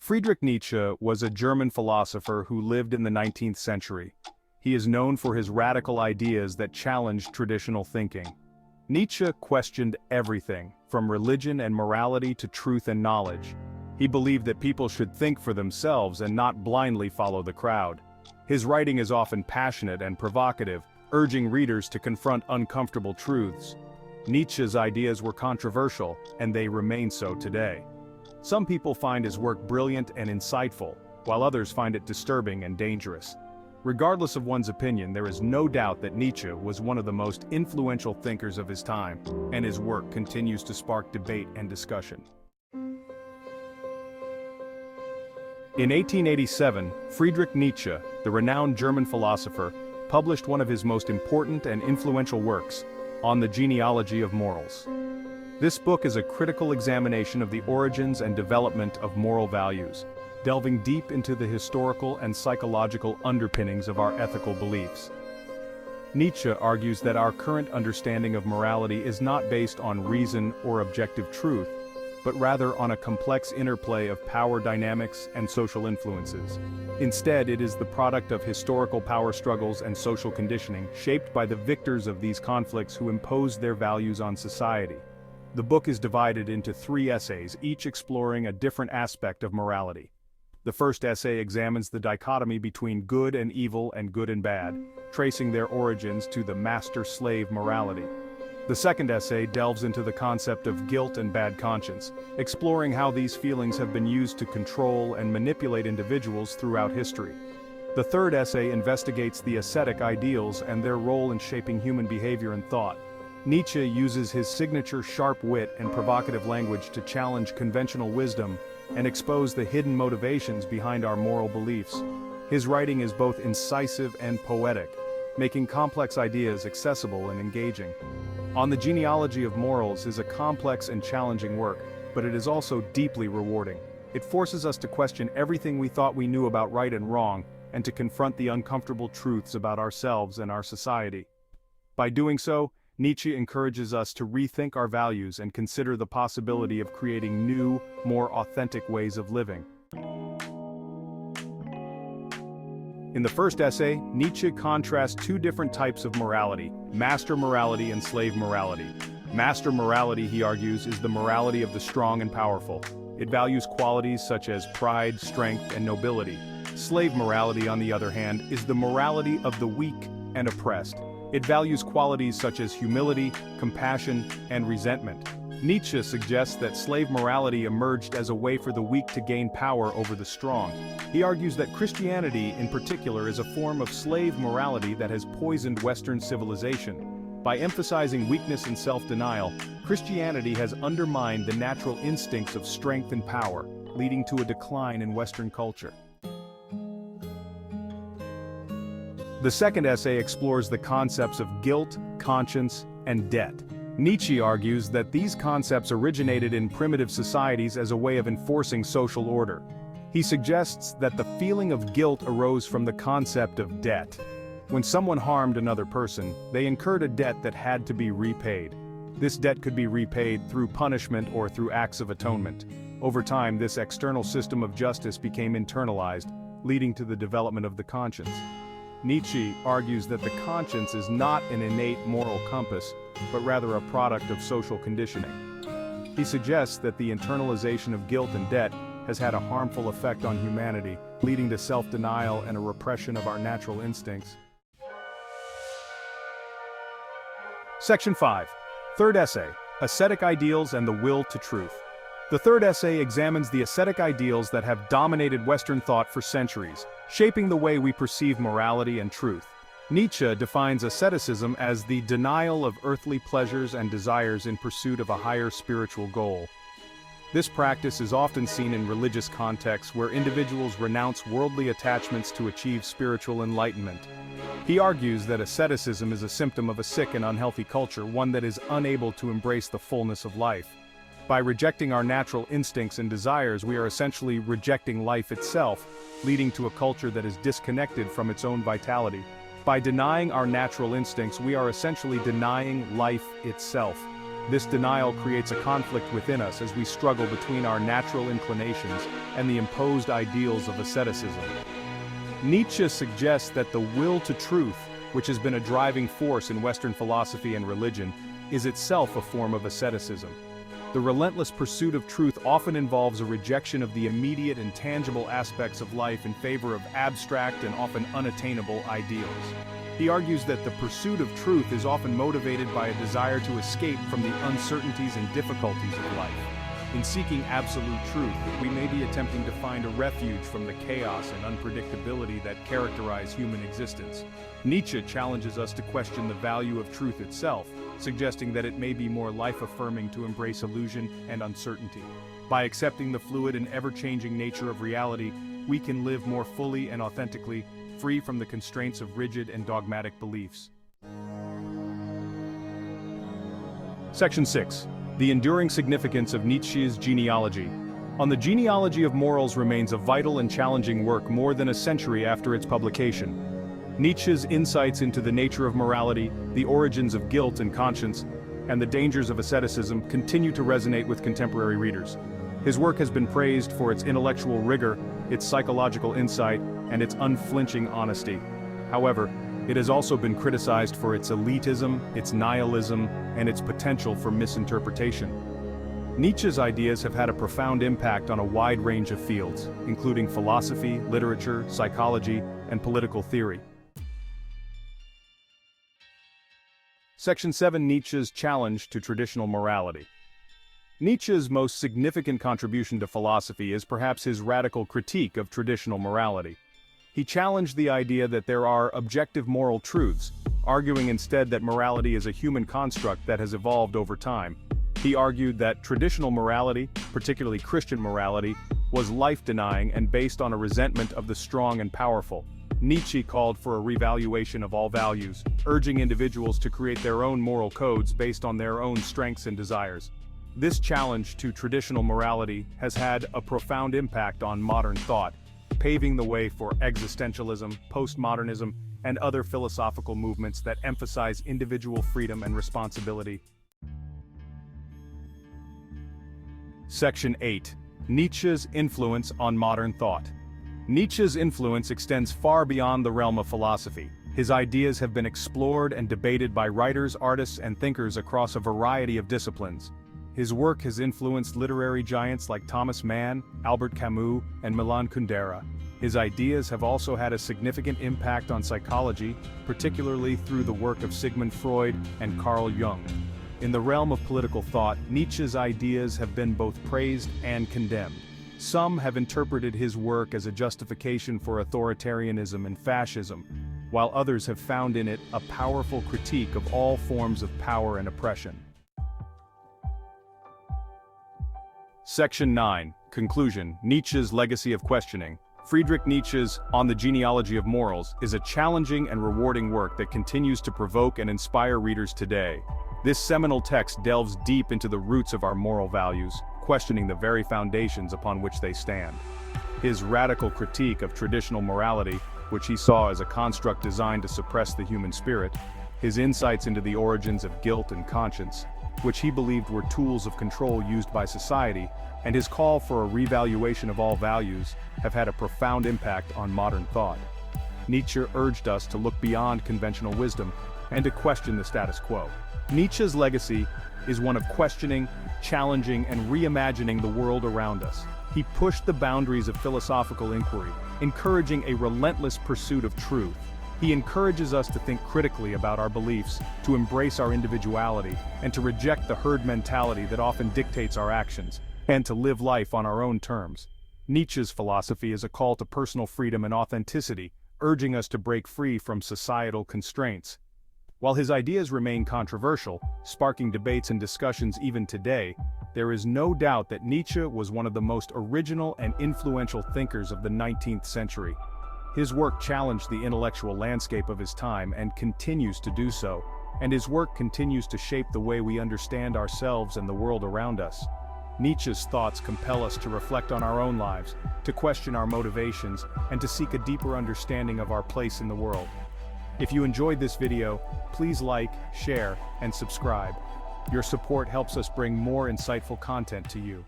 Friedrich Nietzsche was a German philosopher who lived in the 19th century. He is known for his radical ideas that challenged traditional thinking. Nietzsche questioned everything, from religion and morality to truth and knowledge. He believed that people should think for themselves and not blindly follow the crowd. His writing is often passionate and provocative, urging readers to confront uncomfortable truths. Nietzsche's ideas were controversial, and they remain so today. Some people find his work brilliant and insightful, while others find it disturbing and dangerous. Regardless of one's opinion, there is no doubt that Nietzsche was one of the most influential thinkers of his time, and his work continues to spark debate and discussion. In 1887, Friedrich Nietzsche, the renowned German philosopher, published one of his most important and influential works, on the Genealogy of Morals. This book is a critical examination of the origins and development of moral values, delving deep into the historical and psychological underpinnings of our ethical beliefs. Nietzsche argues that our current understanding of morality is not based on reason or objective truth, but rather on a complex interplay of power dynamics and social influences. Instead, it is the product of historical power struggles and social conditioning, shaped by the victors of these conflicts who imposed their values on society. The book is divided into 3 essays, each exploring a different aspect of morality. The first essay examines the dichotomy between good and evil and good and bad, tracing their origins to the master-slave morality. The second essay delves into the concept of guilt and bad conscience, exploring how these feelings have been used to control and manipulate individuals throughout history. The third essay investigates the ascetic ideals and their role in shaping human behavior and thought. Nietzsche uses his signature sharp wit and provocative language to challenge conventional wisdom and expose the hidden motivations behind our moral beliefs. His writing is both incisive and poetic, making complex ideas accessible and engaging. On the Genealogy of Morals is a complex and challenging work, but it is also deeply rewarding. It forces us to question everything we thought we knew about right and wrong, and to confront the uncomfortable truths about ourselves and our society. By doing so, Nietzsche encourages us to rethink our values and consider the possibility of creating new, more authentic ways of living. In the first essay, Nietzsche contrasts 2 different types of morality, master morality and slave morality. Master morality, he argues, is the morality of the strong and powerful. It values qualities such as pride, strength, and nobility. Slave morality, on the other hand, is the morality of the weak and oppressed. It values qualities such as humility, compassion, and resentment. Nietzsche suggests that slave morality emerged as a way for the weak to gain power over the strong. He argues that Christianity, in particular, is a form of slave morality that has poisoned Western civilization. By emphasizing weakness and self-denial, Christianity has undermined the natural instincts of strength and power, leading to a decline in Western culture. The second essay explores the concepts of guilt, conscience, and debt. Nietzsche argues that these concepts originated in primitive societies as a way of enforcing social order. He suggests that the feeling of guilt arose from the concept of debt. When someone harmed another person, they incurred a debt that had to be repaid. This debt could be repaid through punishment or through acts of atonement. Over time, this external system of justice became internalized, leading to the development of the conscience. Nietzsche argues that the conscience is not an innate moral compass, but rather a product of social conditioning. He suggests that the internalization of guilt and debt has had a harmful effect on humanity, leading to self-denial and a repression of our natural instincts. Section 5. Third essay, Ascetic Ideals and the Will to Truth. The third essay examines the ascetic ideals that have dominated Western thought for centuries, shaping the way we perceive morality and truth. Nietzsche defines asceticism as the denial of earthly pleasures and desires in pursuit of a higher spiritual goal. This practice is often seen in religious contexts where individuals renounce worldly attachments to achieve spiritual enlightenment. He argues that asceticism is a symptom of a sick and unhealthy culture, one that is unable to embrace the fullness of life. By rejecting our natural instincts and desires, we are essentially rejecting life itself, leading to a culture that is disconnected from its own vitality. By denying our natural instincts, we are essentially denying life itself. This denial creates a conflict within us as we struggle between our natural inclinations and the imposed ideals of asceticism. Nietzsche suggests that the will to truth, which has been a driving force in Western philosophy and religion, is itself a form of asceticism. The relentless pursuit of truth often involves a rejection of the immediate and tangible aspects of life in favor of abstract and often unattainable ideals. He argues that the pursuit of truth is often motivated by a desire to escape from the uncertainties and difficulties of life. In seeking absolute truth, we may be attempting to find a refuge from the chaos and unpredictability that characterize human existence. Nietzsche challenges us to question the value of truth itself, suggesting that it may be more life-affirming to embrace illusion and uncertainty. By accepting the fluid and ever-changing nature of reality, we can live more fully and authentically, free from the constraints of rigid and dogmatic beliefs. Section 6. The enduring significance of Nietzsche's genealogy. On the Genealogy of Morals remains a vital and challenging work more than a century after its publication. Nietzsche's insights into the nature of morality, the origins of guilt and conscience, and the dangers of asceticism continue to resonate with contemporary readers. His work has been praised for its intellectual rigor, its psychological insight, and its unflinching honesty. However, it has also been criticized for its elitism, its nihilism, and its potential for misinterpretation. Nietzsche's ideas have had a profound impact on a wide range of fields, including philosophy, literature, psychology, and political theory. Section 7. Nietzsche's challenge to traditional morality. Nietzsche's most significant contribution to philosophy is perhaps his radical critique of traditional morality. He challenged the idea that there are objective moral truths, arguing instead that morality is a human construct that has evolved over time. He argued that traditional morality, particularly Christian morality, was life-denying and based on a resentment of the strong and powerful. Nietzsche called for a revaluation of all values, urging individuals to create their own moral codes based on their own strengths and desires. This challenge to traditional morality has had a profound impact on modern thought, paving the way for existentialism, postmodernism, and other philosophical movements that emphasize individual freedom and responsibility. Section 8. Nietzsche's influence on modern thought. Nietzsche's influence extends far beyond the realm of philosophy. His ideas have been explored and debated by writers, artists, and thinkers across a variety of disciplines. His work has influenced literary giants like Thomas Mann, Albert Camus, and Milan Kundera. His ideas have also had a significant impact on psychology, particularly through the work of Sigmund Freud and Carl Jung. In the realm of political thought, Nietzsche's ideas have been both praised and condemned. Some have interpreted his work as a justification for authoritarianism and fascism, while others have found in it a powerful critique of all forms of power and oppression. Section 9. Conclusion. Nietzsche's legacy of questioning. Friedrich Nietzsche's On the Genealogy of Morals is a challenging and rewarding work that continues to provoke and inspire readers today. This seminal text delves deep into the roots of our moral values, questioning the very foundations upon which they stand. His radical critique of traditional morality, which he saw as a construct designed to suppress the human spirit, his insights into the origins of guilt and conscience, which he believed were tools of control used by society, and his call for a revaluation of all values have had a profound impact on modern thought. Nietzsche urged us to look beyond conventional wisdom and to question the status quo. Nietzsche's legacy is one of questioning, challenging, and reimagining the world around us. He pushed the boundaries of philosophical inquiry, encouraging a relentless pursuit of truth. He encourages us to think critically about our beliefs, to embrace our individuality, and to reject the herd mentality that often dictates our actions, and to live life on our own terms. Nietzsche's philosophy is a call to personal freedom and authenticity, urging us to break free from societal constraints. While his ideas remain controversial, sparking debates and discussions even today, there is no doubt that Nietzsche was one of the most original and influential thinkers of the 19th century. His work challenged the intellectual landscape of his time and continues to do so, and his work continues to shape the way we understand ourselves and the world around us. Nietzsche's thoughts compel us to reflect on our own lives, to question our motivations, and to seek a deeper understanding of our place in the world. If you enjoyed this video, please like, share, and subscribe. Your support helps us bring more insightful content to you.